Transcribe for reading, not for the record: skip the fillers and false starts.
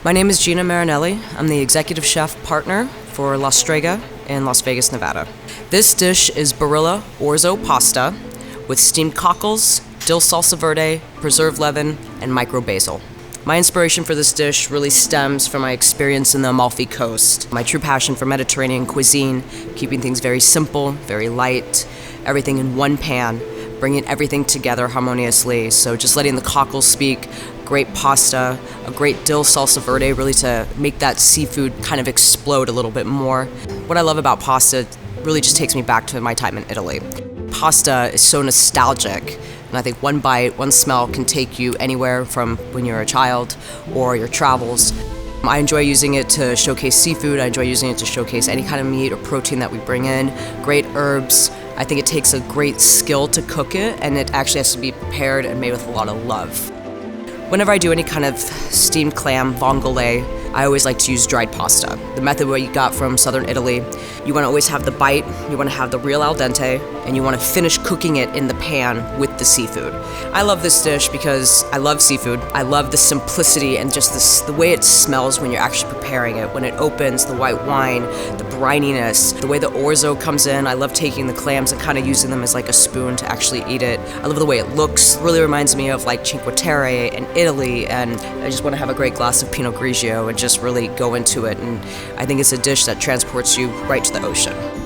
My name is Gina Marinelli. I'm the executive chef partner for La Strega in Las Vegas, Nevada. This dish is Barilla Orzo pasta with steamed cockles, dill salsa verde, preserved leaven, and micro basil. My inspiration for this dish really stems from my experience in the Amalfi Coast. My true passion for Mediterranean cuisine, keeping things very simple, very light, everything in one pan, bringing everything together harmoniously. So just letting the cockles speak, great pasta, a great dill salsa verde, really to make that seafood kind of explode a little bit more. What I love about pasta really just takes me back to my time in Italy. Pasta is so nostalgic, and I think one bite, one smell can take you anywhere from when you're a child or your travels. I enjoy using it to showcase seafood. I enjoy using it to showcase any kind of meat or protein that we bring in. Great herbs. I think it takes a great skill to cook it, and it actually has to be prepared and made with a lot of love. Whenever I do any kind of steamed clam, vongole, I always like to use dried pasta. The method what you got from southern Italy. You want to always have the bite, you want to have the real al dente, and you want to finish cooking it in the pan with the seafood. I love this dish because I love seafood. I love the simplicity and just the way it smells when you're actually preparing it. When it opens, the white wine, the brininess, the way the orzo comes in. I love taking the clams and kind of using them as like a spoon to actually eat it. I love the way it looks. It really reminds me of like Cinque Terre and Italy, and I just want to have a great glass of Pinot Grigio and just really go into it. And I think it's a dish that transports you right to the ocean.